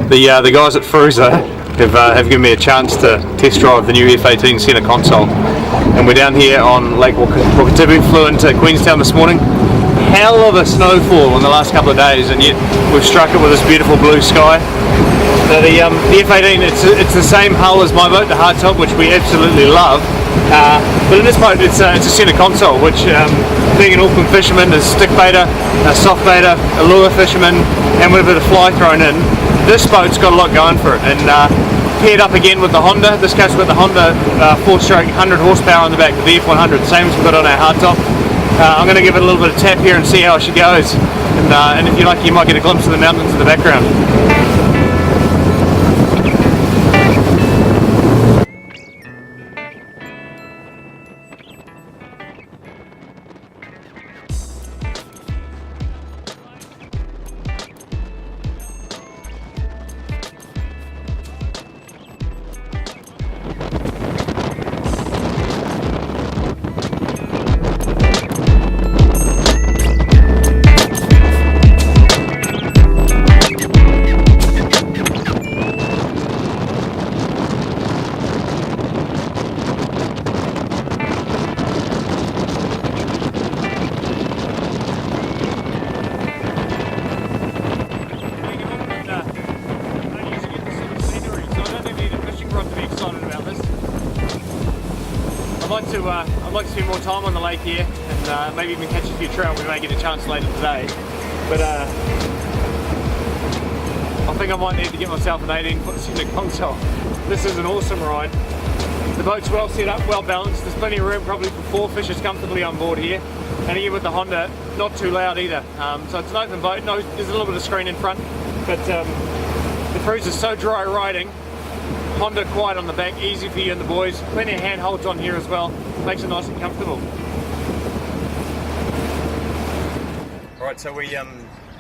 The guys at Frewza have given me a chance to test drive the new F18 Centre Console, and we're down here on Lake Wakatipu. Flew into Queenstown this morning. Hell of a snowfall in the last couple of days, and yet we've struck it with this beautiful blue sky. The F18, it's the same hull as my boat, the hardtop, which we absolutely love. But in this boat, it's a centre console, which, being an Auckland fisherman, is stick baiter, a soft baiter, a lure fisherman, and with a bit of fly thrown in, this boat's got a lot going for it. And paired up again with the Honda. This case we've got the Honda 4-stroke 100 horsepower on the back of the F100, same as we've got on our hardtop. I'm going to give it a little bit of tap here and see how she goes. And if you like, you might get a glimpse of the mountains in the background. I'd like to spend more time on the lake here, and maybe even catch a few trout. We may get a chance later today, but I think I might need to get myself an 18-foot centre console. This is an awesome ride. The boat's well set up, well balanced. There's plenty of room probably for 4 fishers comfortably on board here, and again with the Honda, not too loud either. So it's an open boat. No, there's a little bit of screen in front, but the Frewza's so dry riding. Honda quiet on the back, easy for you and the boys. Plenty of handholds on here as well. Makes it nice and comfortable. Alright, so I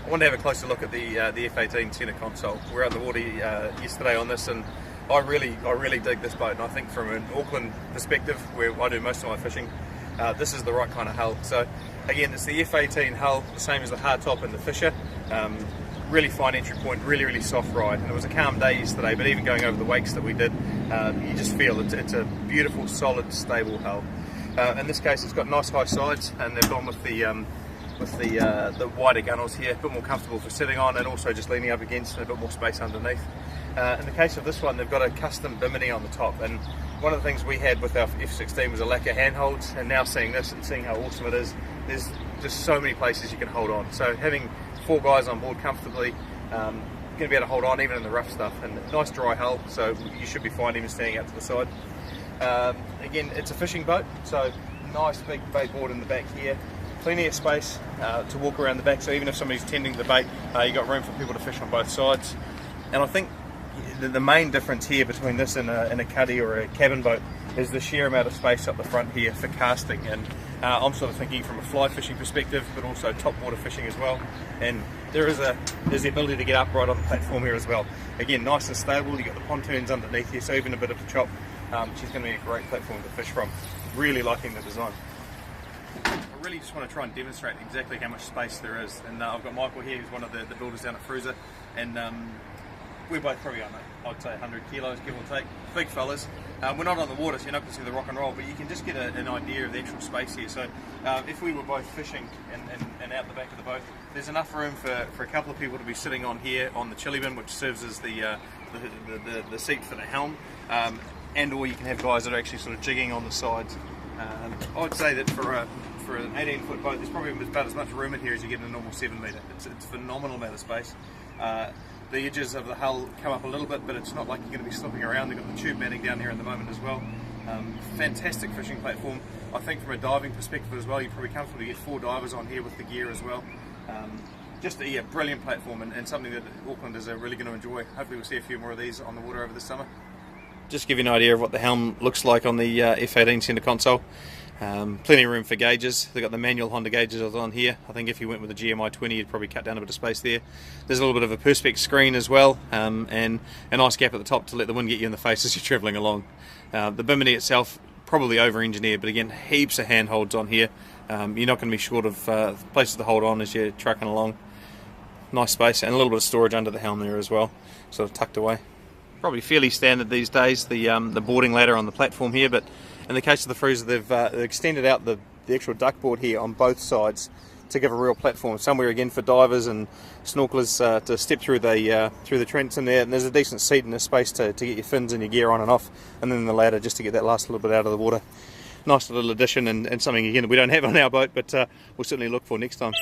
wanted to have a closer look at the F18 Centre Console. We were out in the water yesterday on this, and I really dig this boat. And I think from an Auckland perspective, where I do most of my fishing, this is the right kind of hull. So again, it's the F18 hull, the same as the hardtop and the Fisher. Really fine entry point, really soft ride, and it was a calm day yesterday, but even going over the wakes that we did, you just feel it's a beautiful, solid, stable hull. In this case, it's got nice high sides, and they've gone with the wider gunnels here, a bit more comfortable for sitting on, and also just leaning up against and a bit more space underneath. In the case of this one, they've got a custom bimini on the top, and one of the things we had with our F16 was a lack of handholds, and now seeing this and seeing how awesome it is, there's just so many places you can hold on. So having 4 guys on board comfortably, going to be able to hold on even in the rough stuff, and nice dry hull, so you should be fine even standing out to the side. Again, it's a fishing boat, so nice big bait board in the back here, plenty of space to walk around the back, so even if somebody's tending the bait, you've got room for people to fish on both sides. And I think the main difference here between this and a cuddy or a cabin boat is the sheer amount of space up the front here for casting, and I'm sort of thinking from a fly fishing perspective, but also top water fishing as well. And there's the ability to get up right on the platform here as well. Again, nice and stable. You've got the pontoons underneath here, so even a bit of a chop, she's going to be a great platform to fish from. Really liking the design. I really just want to try and demonstrate exactly how much space there is, and I've got Michael here, who's one of the builders down at Frewza, and we're both probably on, I'd say 100 kilos, give or take. Big fellas. We're not on the water, so you're not going to see the rock and roll, but you can just get an idea of the actual space here. So if we were both fishing and out the back of the boat, there's enough room for a couple of people to be sitting on here on the chili bin, which serves as the seat for the helm, and or you can have guys that are actually sort of jigging on the sides. I would say that for an 18-foot boat, there's probably about as much room in here as you get in a normal 7-metre. It's a phenomenal amount of space. The edges of the hull come up a little bit, but it's not like you're going to be slipping around. They've got the tube matting down here at the moment as well. Fantastic fishing platform. I think from a diving perspective as well, you're probably comfortable to get 4 divers on here with the gear as well. Just a brilliant platform, and something that Aucklanders are really going to enjoy. Hopefully we'll see a few more of these on the water over the summer. Just to give you an idea of what the helm looks like on the F18 Centre Console. Plenty of room for gauges. They've got the manual Honda gauges on here. I think if you went with a GMI 20, you'd probably cut down a bit of space there. There's a little bit of a perspex screen as well, and a nice gap at the top to let the wind get you in the face as you're travelling along. The bimini itself, probably over-engineered, but again, heaps of handholds on here. You're not going to be short of places to hold on as you're trucking along. nice space, and a little bit of storage under the helm there as well, sort of tucked away. Probably fairly standard these days, the boarding ladder on the platform here, but in the case of the Frewza, they've extended out the actual duck board here on both sides to give a real platform somewhere again for divers and snorkelers to step through the trench in there, and there's a decent seat in this space to get your fins and your gear on and off, and then the ladder just to get that last little bit out of the water. Nice little addition, and something again that we don't have on our boat, but we'll certainly look for next time.